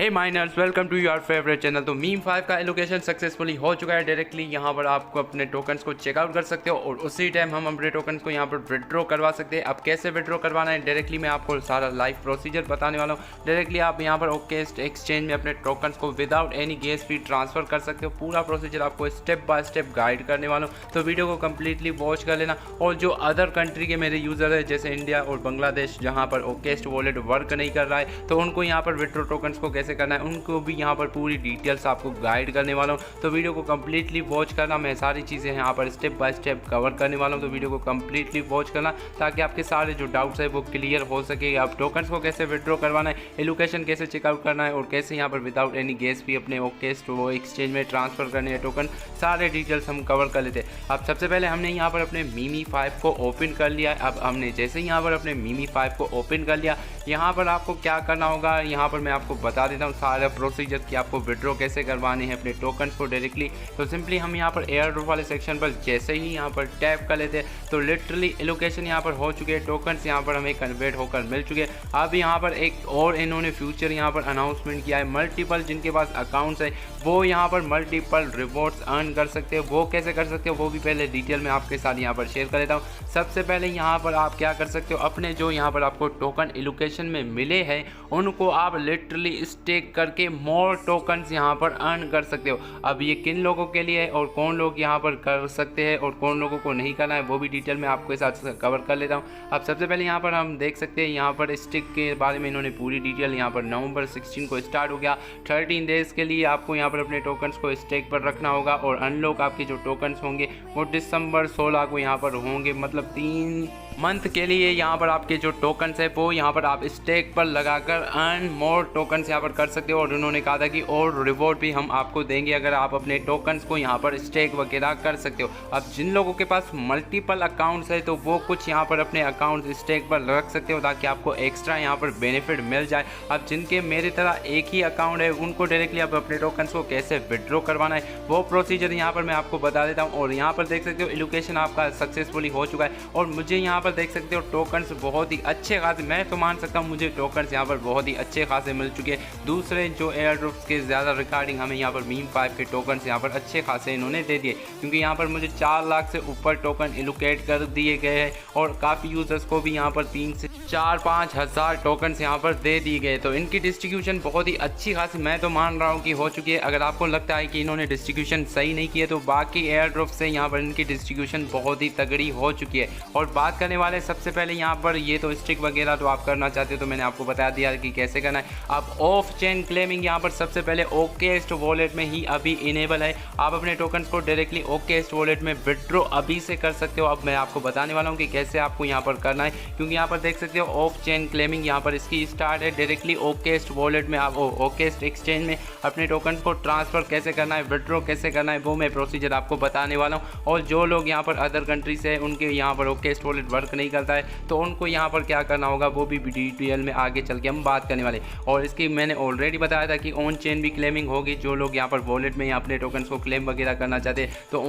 Hey miners, welcome to your favourite channel. तो meme 5 का allocation successfully हो चुका है। डायरेक्टली यहाँ पर आपको अपने टोकन्स को चेकआउट कर सकते हो और उसी टाइम हम अपने टोकन्स को यहाँ पर विड्रॉ करवा सकते हैं। अब कैसे विड्रॉ करवाना है डायरेक्टली मैं आपको सारा लाइव प्रोसीजर बताने वाला हूँ। डायरेक्टली आप यहाँ पर ओकेस्ट एक्सचेंज में अपने टोकन्स को विदाउट एनी गैस फी ट्रांसफर कर सकते हो। पूरा प्रोसीजर आपको स्टेप बाय स्टेप गाइड करने वाला हूँ, तो वीडियो को कम्प्लीटली वॉच कर लेना। और जो अदर कंट्री के मेरे यूज़र है जैसे इंडिया और बांग्लादेश जहाँ पर ओकेस्ट वॉलेट वर्क नहीं कर रहा है, तो उनको यहाँ पर विड्रॉ टोकन्स को कैसे करना है उनको भी यहाँ पर पूरी डिटेल्स आपको गाइड करने वाला हूँ। तो वीडियो को कम्प्लीटली वॉच करना, मैं सारी चीज़ें यहाँ पर स्टेप बाय स्टेप कवर करने वाला हूँ। तो वीडियो को कम्प्लीटली वॉच करना ताकि आपके सारे जो डाउट्स है वो क्लियर हो सके। आप टोकन्स को कैसे विड्रॉ करवाना है, एलोकेशन कैसे चेकआउट करना है और कैसे यहाँ पर विदाउट एनी गैस भी अपने ओकेस्ट वो एक्सचेंज में ट्रांसफ़र करने हैं टोकन, सारे डिटेल्स हम कवर कर लेते हैं। अब सबसे पहले हमने यहाँ पर अपने मीमी 5 को ओपन कर लिया है। अब हमने जैसे यहाँ पर अपने मीमी 5 को ओपन कर लिया, यहाँ पर आपको क्या करना होगा यहाँ पर मैं आपको बता देता हूँ सारा प्रोसीजर कि आपको विड्रॉ कैसे करवाने हैं अपने टोकन्स को डायरेक्टली। तो सिंपली हम यहाँ पर एयर ड्रॉप वाले सेक्शन पर जैसे ही यहाँ पर टैप कर लेते हैं तो लिटरली एलोकेशन यहाँ पर हो चुके हैं, टोकन्स यहाँ पर हमें कन्वर्ट होकर मिल चुके हैं। अब यहाँ पर एक और इन्होंने फ्यूचर यहाँ पर अनाउंसमेंट किया है, मल्टीपल जिनके पास अकाउंट्स है वो यहाँ पर मल्टीपल रिवॉर्ड्स अर्न कर सकते हो। वो कैसे कर सकते हो वो भी पहले डिटेल में आपके साथ यहाँ पर शेयर कर देता हूँ। सबसे पहले यहाँ पर आप क्या कर सकते हो, अपने जो यहाँ पर आपको टोकन एलोकेशन में मिले हैं उनको आप लिटरली स्टेक करके मोर टोकन्स यहाँ पर अर्न कर सकते हो। अब ये किन लोगों के लिए है और कौन लोग यहाँ पर कर सकते हैं और कौन लोगों को नहीं करना है वो भी डिटेल में आपके साथ कवर कर लेता हूँ। अब सबसे पहले यहाँ पर हम देख सकते हैं यहाँ पर स्टिक के बारे में इन्होंने पूरी डिटेल यहाँ पर नवंबर 16 को स्टार्ट हो गया। 13 डेज़ के लिए आपको यहाँ पर अपने टोकन्स को स्टेक पर रखना होगा और अनलॉक आपके जो टोकन्स होंगे वो दिसंबर 16 को यहाँ पर होंगे, मतलब 3 मंथ के लिए यहाँ पर आपके जो टोकन्स है वो यहाँ पर आप स्टेक पर लगाकर अर्न मोर टोकन्स यहाँ पर कर सकते हो। और उन्होंने कहा था कि और रिवॉर्ड भी हम आपको देंगे अगर आप अपने टोकन्स को यहाँ पर स्टेक वगैरह कर सकते हो। अब जिन लोगों के पास मल्टीपल अकाउंट्स है तो वो कुछ यहाँ पर अपने अकाउंट स्टेक पर रख सकते हो ताकि आपको एक्स्ट्रा यहाँ पर बेनिफिट मिल जाए। अब जिनके मेरी तरह एक ही अकाउंट है उनको डायरेक्टली आप अपने टोकन्स को कैसे विड्रॉ करवाना है वो प्रोसीजर यहाँ पर मैं आपको बता देता हूँ। और यहाँ पर देख सकते हो एलोकेशन आपका सक्सेसफुली हो चुका है और मुझे यहाँ देख सकते हो टोकन्स बहुत ही अच्छे खासे, मैं तो मान सकता हूँ मुझे टोकन्स यहाँ पर बहुत ही अच्छे खासे मिल चुके हैं। दूसरे जो एयर ड्रॉप्स के ज़्यादा रिगार्डिंग हमें यहाँ पर मीम 5 के टोकन्स यहाँ पर अच्छे खासे इन्होंने दे दिए, क्योंकि यहाँ पर मुझे 4 लाख से ऊपर टोकन एलोकेट कर दिए गए हैं और काफ़ी यूज़र्स को भी यहाँ पर 3 से 4-5 हज़ार टोकन्स यहाँ पर दे दिए गए। तो इनकी डिस्ट्रीब्यूशन बहुत ही अच्छी खासी मैं तो मान रहा हूँ कि हो चुकी है। अगर आपको लगता है कि इन्होंने डिस्ट्रीब्यूशन सही नहीं की है तो बाकी एयर ड्रॉप से यहाँ पर इनकी डिस्ट्रीब्यूशन बहुत ही तगड़ी हो चुकी है। और बात करने वाले सबसे पहले यहाँ पर ये तो स्टिक वगैरह तो आप करना चाहते हो तो मैंने आपको बता दिया कि कैसे करना है। आप ऑफ चेन क्लेमिंग यहाँ पर सबसे पहले ओकेस्ट वॉलेट में ही अभी इनेबल है। आप अपने टोकन्स को डायरेक्टली ओकेस्ट वॉलेट में विड्रॉ अभी से कर सकते हो। अब मैं आपको बताने वाला हूँ कि कैसे आपको यहाँ पर करना है, क्योंकि यहाँ पर देख सकते हो ऑफ चेन क्लेमिंग यहाँ पर इसकी स्टार्ट है। डायरेक्टली ओकेस्ट वॉलेट में आप ओकेस्ट एक्सचेंज में अपने टोकन्स को ट्रांसफ़र कैसे करना है, विड्रॉ कैसे करना है वो मैं प्रोसीजर आपको बताने वाला हूँ। और जो लोग यहाँ पर अदर कंट्री से है उनके यहाँ पर ओकेस्ट वॉलेट वर्क नहीं करता है तो उनको यहाँ पर क्या करना होगा वो भी डिटेल में आगे चल के हम बात करने वाले। और इसकी मैंने ऑलरेडी बताया था कि ऑन चेन भी क्लेमिंग होगी। जो लोग यहाँ पर वॉलेट में अपने टोकन्स को क्लेम वगैरह करना चाहते हैं तो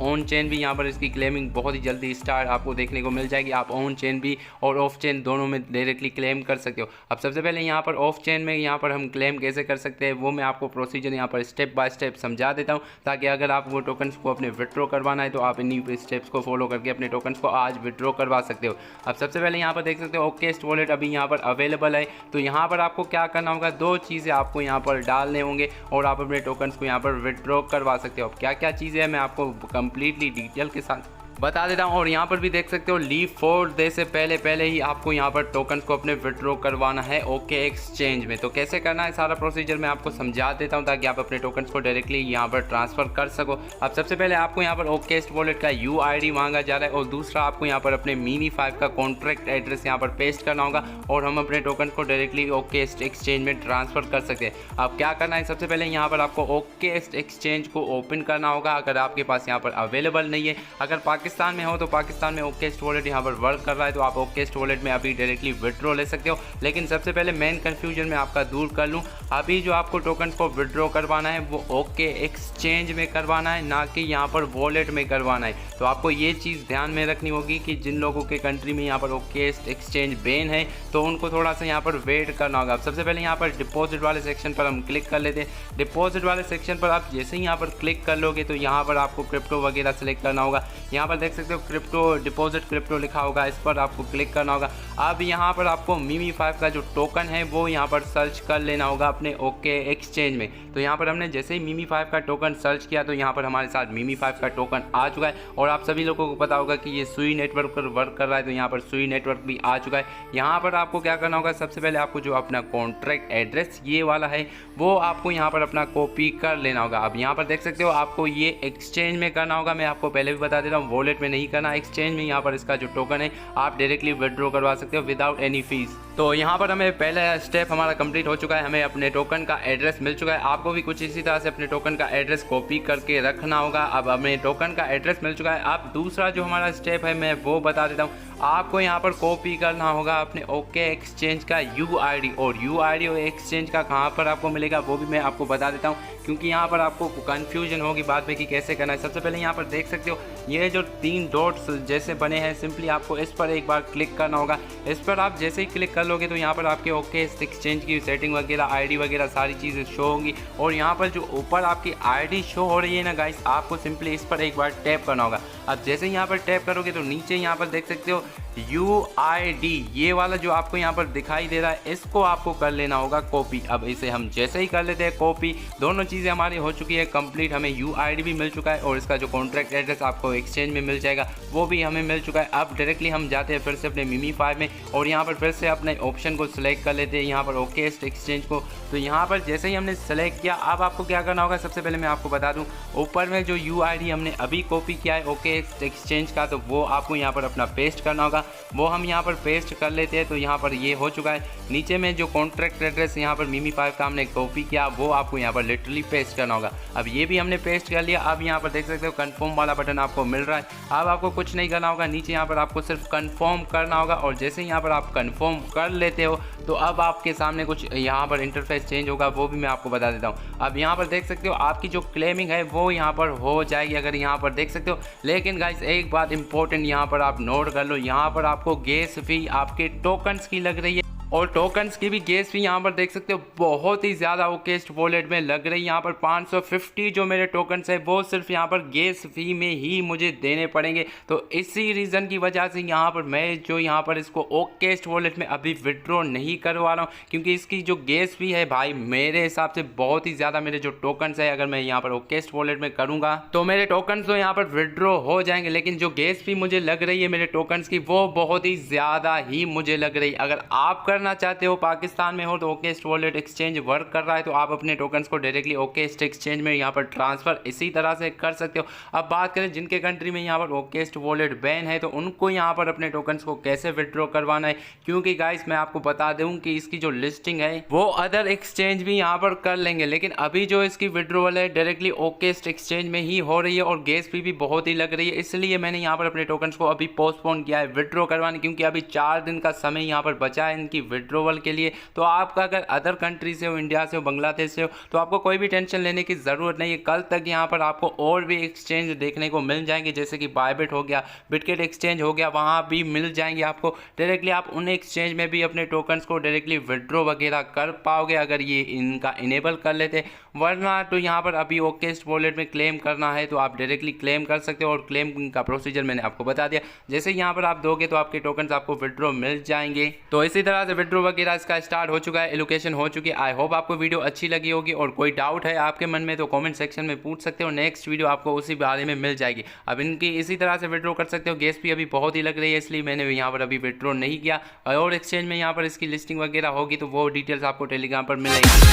ऑन चेन भी यहाँ पर इसकी क्लेमिंग बहुत ही जल्दी स्टार्ट आपको देखने को मिल जाएगी। आप ऑन चेन भी और ऑफ चेन दोनों में डायरेक्टली क्लेम कर सकते हो। अब सबसे पहले यहाँ पर ऑफ चेन में यहाँ पर हम क्लेम कैसे कर सकते हैं वो मैं आपको प्रोसीजर यहाँ पर स्टेप बाय स्टेप समझा देता हूँ, ताकि अगर आप वो टोकन्स को अपने विड्रॉ करवाना है तो आप इन्हीं स्टेप्स को फॉलो करके अपने टोकन्स को आज विड्रॉ करवा सकते हो। अब सबसे पहले यहाँ पर देख सकते हो ओकेस्ट वॉलेट अभी यहाँ पर अवेलेबल है। तो यहाँ पर आपको क्या करना होगा, 2 चीज़ें आपको यहाँ पर डालने होंगे और आप अपने टोकन्स को यहाँ पर विड्रॉ करवा सकते हो। अब क्या क्या चीज़ें हैं मैं आपको कंप्लीटली डिटेल के साथ बता देता हूँ। और यहाँ पर भी देख सकते हो लीव 4 डे से पहले ही आपको यहाँ पर टोकन्स को अपने विड्रॉ करवाना है ओके एक्सचेंज में। तो कैसे करना है सारा प्रोसीजर मैं आपको समझा देता हूँ ताकि आप अपने टोकन्स को डायरेक्टली यहाँ पर ट्रांसफ़र कर सको। अब सबसे पहले आपको यहाँ पर ओकेस्ट वॉलेट का UID मांगा जा रहा है और दूसरा आपको यहाँ पर अपने मीमी 5 का कॉन्ट्रैक्ट एड्रेस यहाँ पर पेस्ट करना होगा और हम अपने टोकन को डायरेक्टली ओकेस्ट एक्सचेंज में ट्रांसफ़र कर सकते हैं। अब क्या करना है, सबसे पहले यहाँ पर आपको ओकेस्ट एक्सचेंज को ओपन करना होगा अगर आपके पास यहाँ पर अवेलेबल नहीं है। अगर पाकिस्तान में हो तो पाकिस्तान में ओकेस्ट वॉलेट यहाँ पर वर्क कर रहा है, तो आप ओकेस्ट वॉलेट में अभी डायरेक्टली विड्रॉ ले सकते हो। लेकिन सबसे पहले मेन कन्फ्यूजन में आपका दूर कर लूँ, अभी जो आपको टोकन्स को विड्रॉ करवाना है वो ओके एक्सचेंज में करवाना है, ना कि यहाँ पर वॉलेट में करवाना है। तो आपको ये चीज़ ध्यान में रखनी होगी कि जिन लोगों के कंट्री में यहाँ पर ओकेस्ट एक्सचेंज बैन है तो उनको थोड़ा सा यहाँ पर वेट करना होगा। अब सबसे पहले यहाँ पर डिपॉजिट वाले सेक्शन पर हम क्लिक कर लेते हैं। डिपॉजिट वाले सेक्शन पर आप जैसे ही यहाँ पर क्लिक कर लोगे तो यहाँ पर आपको क्रिप्टो वगैरह सेलेक्ट करना होगा। यहाँ पर देख सकते हो क्रिप्टो डिपॉजिट क्रिप्टो लिखा होगा, इस पर आपको क्लिक करना होगा। अब यहाँ पर आपको मीमी 5 का जो टोकन है वो यहाँ पर सर्च कर लेना होगा अपने ओके एक्सचेंज में। तो यहाँ पर हमने जैसे ही मीमी 5 का टोकन सर्च किया तो यहाँ पर हमारे साथ मीमी 5 का टोकन आ चुका है। और आप सभी लोगों को पता होगा कि ये सुई नेटवर्क पर वर्क कर रहा है, तो यहाँ पर सुई नेटवर्क भी आ चुका है। यहाँ पर आपको क्या करना होगा, सबसे पहले आपको जो अपना कॉन्ट्रैक्ट एड्रेस ये वाला है वो आपको यहाँ पर अपना कॉपी कर लेना होगा। अब यहाँ पर देख सकते हो आपको ये एक्सचेंज में करना होगा। मैं आपको पहले भी बता देता हूँ, वॉलेट में नहीं करना, एक्सचेंज में यहाँ पर इसका जो टोकन है आप डायरेक्टली विड्रॉ करवा सकते हो विदाउट एनी फीस। तो यहाँ पर हमें पहला स्टेप हमारा कंप्लीट हो चुका है, हमें अपने टोकन का एड्रेस मिल चुका है। आपको भी कुछ इसी तरह से अपने टोकन का एड्रेस कॉपी करके रखना होगा। अब हमें टोकन का एड्रेस मिल चुका है। अब दूसरा जो हमारा स्टेप है मैं वो बता देता हूँ। आपको यहाँ पर कॉपी करना होगा अपने ओके एक्सचेंज का यूआईडी, और यूआईडी और एक्सचेंज का कहाँ पर आपको मिलेगा वो भी मैं आपको बता देता हूँ, क्योंकि यहाँ पर आपको कन्फ्यूजन होगी बाद में कि कैसे करना है। सबसे पहले यहाँ पर देख सकते हो ये जो 3 डॉट्स जैसे बने हैं, सिंपली आपको इस पर एक बार क्लिक करना होगा। इस पर आप जैसे ही क्लिक कर लोगे तो यहाँ पर आपके ओके एक्सचेंज की सेटिंग वगैरह, आईडी वगैरह सारी चीज़ें शो होंगी। और यहाँ पर जो ऊपर आपकी आईडी शो हो रही है ना गाइस, आपको सिंपली इस पर एक बार टैप करना होगा। अब जैसे ही यहाँ पर टैप करोगे तो नीचे यहाँ पर देख सकते हो UID, ये वाला जो आपको यहाँ पर दिखाई दे रहा है, इसको आपको कर लेना होगा कॉपी। अब इसे हम जैसे ही कर लेते हैं कॉपी, दोनों चीज़ें हमारी हो चुकी है कंप्लीट। हमें UID भी मिल चुका है और इसका जो कॉन्ट्रैक्ट एड्रेस आपको एक्सचेंज में मिल जाएगा वो भी हमें मिल चुका है। अब डायरेक्टली हम जाते हैं फिर से अपने मीमी 5 में और यहाँ पर फिर से अपने ऑप्शन को सिलेक्ट कर लेते हैं, यहाँ पर ओकेस्ट एक्सचेंज को। तो यहाँ पर जैसे ही हमने सेलेक्ट किया, अब आपको क्या करना होगा, सबसे पहले मैं आपको बता दूँ, ऊपर में जो UID हमने अभी कॉपी किया है ओकेस्ट एक्सचेंज का, तो वो आपको यहाँ पर अपना पेस्ट करना होगा। वो हम यहाँ पर पेस्ट कर लेते हैं, तो यहाँ पर ये हो चुका है। नीचे में जो कॉन्ट्रैक्ट एड्रेस यहाँ पर मीमी 5 का हमने कॉपी किया वो आपको यहाँ पर लिटरली पेस्ट करना होगा। अब ये भी हमने पेस्ट कर लिया। अब यहाँ पर देख सकते हो कन्फर्म वाला बटन आपको मिल रहा है। अब आपको कुछ नहीं करना होगा, नीचे यहाँ पर आपको सिर्फ कन्फर्म करना होगा। और जैसे यहाँ पर आप कन्फर्म कर लेते हो तो अब आपके सामने कुछ यहाँ पर इंटरफेस चेंज होगा, वो भी मैं आपको बता देता हूँ। अब यहाँ पर देख सकते हो आपकी जो क्लेमिंग है वो यहाँ पर हो जाएगी, अगर यहाँ पर देख सकते हो। लेकिन गाइस एक बात इंपॉर्टेंट यहाँ पर आप नोट कर लो, यहाँ पर आपको गैस फी आपके टोकन्स की लग रही है, और टोकन्स की भी गैस फी यहाँ पर देख सकते हो बहुत ही ज़्यादा ओकेस्ट वॉलेट में लग रही है। यहाँ पर 550 जो मेरे टोकन्स है वो सिर्फ यहाँ पर गैस फी में ही मुझे देने पड़ेंगे। तो इसी रीज़न की वजह से यहाँ पर मैं जो यहाँ पर इसको ओकेस्ट वॉलेट में अभी विड्रॉ नहीं करवा रहा हूँ, क्योंकि इसकी जो गैस फी है भाई मेरे हिसाब से बहुत ही ज़्यादा मेरे जो टोकन्स है, अगर मैं यहाँ पर ओकेस्ट वॉलेट में करूँगा तो मेरे टोकन्स तो यहाँ पर विड्रॉ हो जाएंगे, लेकिन जो गैस फी मुझे लग रही है मेरे टोकन्स की वो बहुत ही ज़्यादा ही मुझे लग रही है। अगर आप करना चाहते हो, पाकिस्तान में हो, तो ओकेस्ट वॉलेट एक्सचेंज वर्क कर रहा है तो आप अपने टोकन्स को डायरेक्टली ओकेस्ट एक्सचेंज में यहाँ पर ट्रांसफ़र इसी तरह से कर सकते हो। अब बात करें जिनके कंट्री में यहाँ पर ओकेस्ट वॉलेट बैन है तो उनको यहाँ पर अपने टोकन्स को कैसे विड्रॉ करवाना है, क्योंकि गाइस मैं आपको बता दूं कि इसकी जो लिस्टिंग है वो अदर एक्सचेंज भी यहाँ पर कर लेंगे, लेकिन अभी जो इसकी विड्रॉवल है डायरेक्टली ओकेस्ट एक्सचेंज में ही हो रही है और गैस फी भी बहुत ही लग रही है। इसलिए मैंने यहाँ पर अपने टोकन्स को अभी पोस्टपोन किया है विड्रॉ करवाने, क्योंकि अभी 4 दिन का समय यहाँ पर बचा है इनकी विड्रॉवल के लिए। तो आपका अगर अदर कंट्री से हो, इंडिया से हो, बांग्लादेश से हो, तो आपको कोई भी टेंशन लेने की ज़रूरत नहीं है। कल तक यहाँ पर आपको और भी एक्सचेंज देखने को मिल जाएंगे, जैसे कि बायबिट हो गया, बिटकेट एक्सचेंज हो गया, वहाँ भी मिल जाएंगे आपको डायरेक्टली। आप उन एक्सचेंज में भी अपने टोकन्स को डायरेक्टली विड्रॉ वगैरह कर पाओगे अगर ये इनका इनेबल कर लेते। वरना तो यहाँ पर अभी ओकेस्ट वॉलेट में क्लेम करना है तो आप डायरेक्टली क्लेम कर सकते हो, और क्लेम का प्रोसीजर मैंने आपको बता दिया। जैसे यहाँ पर आप दोगे तो आपके टोकन्स आपको विड्रॉ मिल जाएंगे। तो इसी तरह से विड्रॉ वगैरह इसका स्टार्ट हो चुका है, एलोकेशन हो चुकी है। आई होप आपको वीडियो अच्छी लगी होगी, और कोई डाउट है आपके मन में तो कमेंट सेक्शन में पूछ सकते हो, नेक्स्ट वीडियो आपको उसी बारे में मिल जाएगी। अब इनकी इसी तरह से विड्रॉ कर सकते हो। गैस भी अभी बहुत ही लग रही है इसलिए मैंने यहाँ पर अभी विड्रॉ नहीं किया, और एक्सचेंज में यहाँ पर इसकी लिस्टिंग वगैरह होगी तो वो डिटेल्स आपको टेलीग्राम पर मिलेगी।